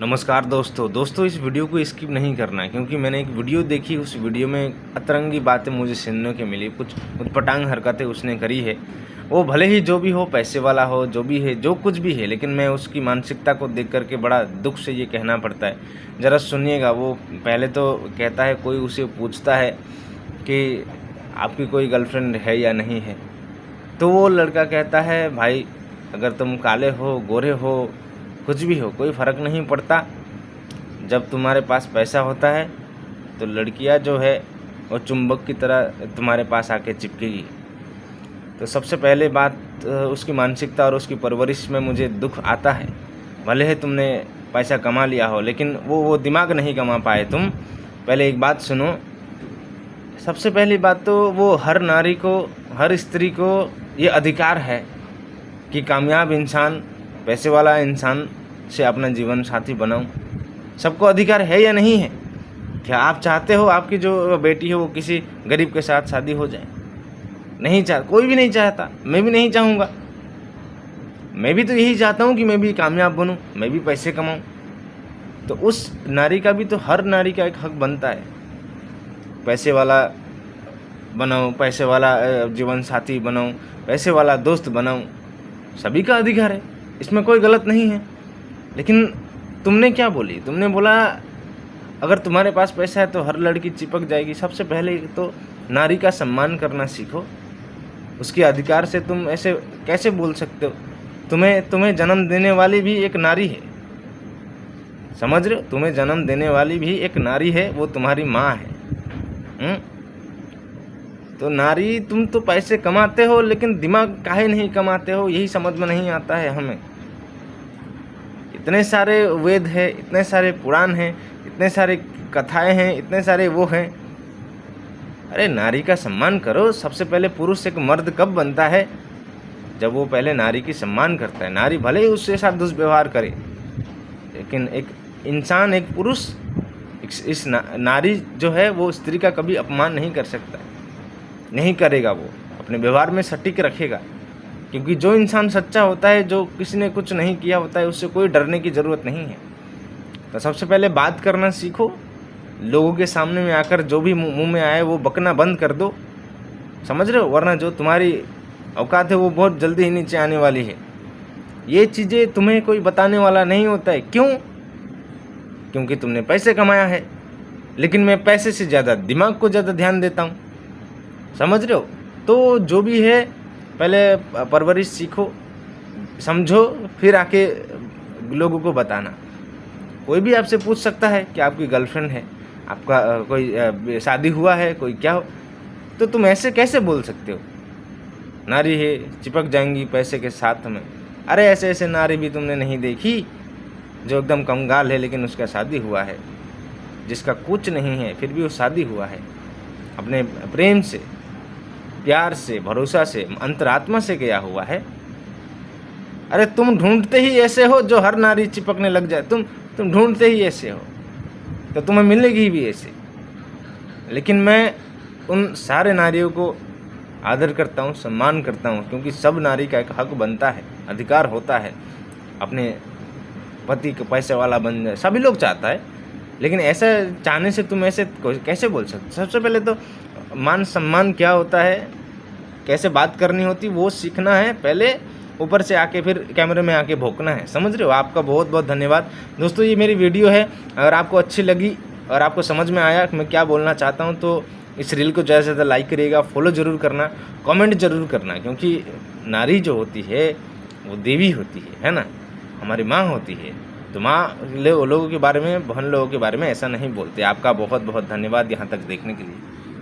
नमस्कार दोस्तों इस वीडियो को स्किप नहीं करना है क्योंकि मैंने एक वीडियो देखी। उस वीडियो में अतरंगी बातें मुझे सुनने को मिली, कुछ उटपटांग हरकतें उसने करी है। वो भले ही जो भी हो, पैसे वाला हो, जो भी है, जो कुछ भी है, लेकिन मैं उसकी मानसिकता को देख करके बड़ा दुख से ये कहना पड़ता है। ज़रा सुनिएगा। वो पहले तो कहता है, कोई उसे पूछता है कि आपकी कोई गर्लफ्रेंड है या नहीं है, तो वो लड़का कहता है, भाई अगर तुम काले हो, गोरे हो, कुछ भी हो, कोई फ़र्क नहीं पड़ता। जब तुम्हारे पास पैसा होता है तो लड़कियां जो है वो चुंबक की तरह तुम्हारे पास आके चिपकेगी। तो सबसे पहले बात उसकी मानसिकता और उसकी परवरिश में मुझे दुख आता है। भले ही तुमने पैसा कमा लिया हो, लेकिन वो दिमाग नहीं कमा पाए तुम। पहले एक बात सुनो। सबसे पहली बात तो वो हर नारी को, हर स्त्री को ये अधिकार है कि कामयाब इंसान, पैसे वाला इंसान से अपना जीवन साथी बनाऊं। सबको अधिकार है या नहीं है? क्या आप चाहते हो आपकी जो बेटी है वो किसी गरीब के साथ शादी हो जाए? नहीं चाह, कोई भी नहीं चाहता। मैं भी नहीं चाहूँगा। मैं भी तो यही चाहता हूँ कि मैं भी कामयाब बनूँ, मैं भी पैसे कमाऊँ। तो उस नारी का भी तो, हर नारी का एक हक बनता है। पैसे वाला बनाऊँ, पैसे वाला जीवन साथी बनाऊँ, पैसे वाला दोस्त बनाऊँ, सभी का अधिकार है, इसमें कोई गलत नहीं है। लेकिन तुमने क्या बोली? तुमने बोला अगर तुम्हारे पास पैसा है तो हर लड़की चिपक जाएगी। सबसे पहले तो नारी का सम्मान करना सीखो। उसके अधिकार से तुम ऐसे कैसे बोल सकते हो? तुम्हें जन्म देने वाली भी एक नारी है, समझ रहे हो? तुम्हें जन्म देने वाली भी एक नारी है, वो तुम्हारी माँ है। तो नारी, तुम तो पैसे कमाते हो, लेकिन दिमाग काहे नहीं कमाते हो, यही समझ में नहीं आता है हमें। इतने सारे वेद हैं, इतने सारे पुराण हैं, इतने सारे कथाएं हैं, इतने सारे वो हैं। अरे नारी का सम्मान करो। सबसे पहले पुरुष एक मर्द कब बनता है? जब वो पहले नारी की सम्मान करता है। नारी भले ही उसके साथ दुष्व्यवहार करे, लेकिन एक इंसान, एक पुरुष, इस नारी जो है वो स्त्री का कभी अपमान नहीं कर सकता, नहीं करेगा। वो अपने व्यवहार में सटीक रखेगा, क्योंकि जो इंसान सच्चा होता है, जो किसी ने कुछ नहीं किया होता है, उससे कोई डरने की ज़रूरत नहीं है। तो सबसे पहले बात करना सीखो। लोगों के सामने में आकर जो भी मुंह में आए वो बकना बंद कर दो, समझ रहे हो? वरना जो तुम्हारी औकात है वो बहुत जल्दी ही नीचे आने वाली है। ये चीज़ें तुम्हें कोई बताने वाला नहीं होता है। क्यों? क्योंकि तुमने पैसे कमाया है। लेकिन मैं पैसे से ज़्यादा दिमाग को ज़्यादा ध्यान देता हूँ, समझ रहे हो? तो जो भी है, पहले परवरिश सीखो, समझो, फिर आके लोगों को बताना। कोई भी आपसे पूछ सकता है कि आपकी गर्लफ्रेंड है, आपका कोई शादी हुआ है, कोई क्या हो, तो तुम ऐसे कैसे बोल सकते हो? नारी है, चिपक जाएंगी पैसे के साथ में। अरे ऐसे ऐसे नारी भी तुमने नहीं देखी जो एकदम कंगाल है लेकिन उसका शादी हुआ है, जिसका कुछ नहीं है फिर भी वो शादी हुआ है, अपने प्रेम से, प्यार से, भरोसा से, अंतरात्मा से गया हुआ है। अरे तुम ढूंढते ही ऐसे हो जो हर नारी चिपकने लग जाए। तुम ढूंढते ही ऐसे हो तो तुम्हें मिलेगी भी ऐसे। लेकिन मैं उन सारे नारियों को आदर करता हूँ, सम्मान करता हूँ, क्योंकि सब नारी का एक हक बनता है, अधिकार होता है अपने पति को पैसे वाला बन जाए। सभी लोग चाहता है, लेकिन ऐसा चाहने से तुम ऐसे कैसे बोल सकते? सबसे पहले तो मान सम्मान क्या होता है, कैसे बात करनी होती, वो सीखना है पहले। ऊपर से आके फिर कैमरे में आके भोंकना है, समझ रहे हो? आपका बहुत बहुत धन्यवाद दोस्तों। ये मेरी वीडियो है, अगर आपको अच्छी लगी और आपको समझ में आया कि मैं क्या बोलना चाहता हूँ, तो इस रील को ज़्यादा से ज़्यादा लाइक करिएगा, फॉलो ज़रूर करना, कमेंट ज़रूर करना, क्योंकि नारी जो होती है वो देवी होती है ना, हमारी माँ होती है। तो माँ लोगों के बारे में, बहन लोगों के बारे में ऐसा नहीं बोलते। आपका बहुत बहुत धन्यवाद यहाँ तक देखने के लिए।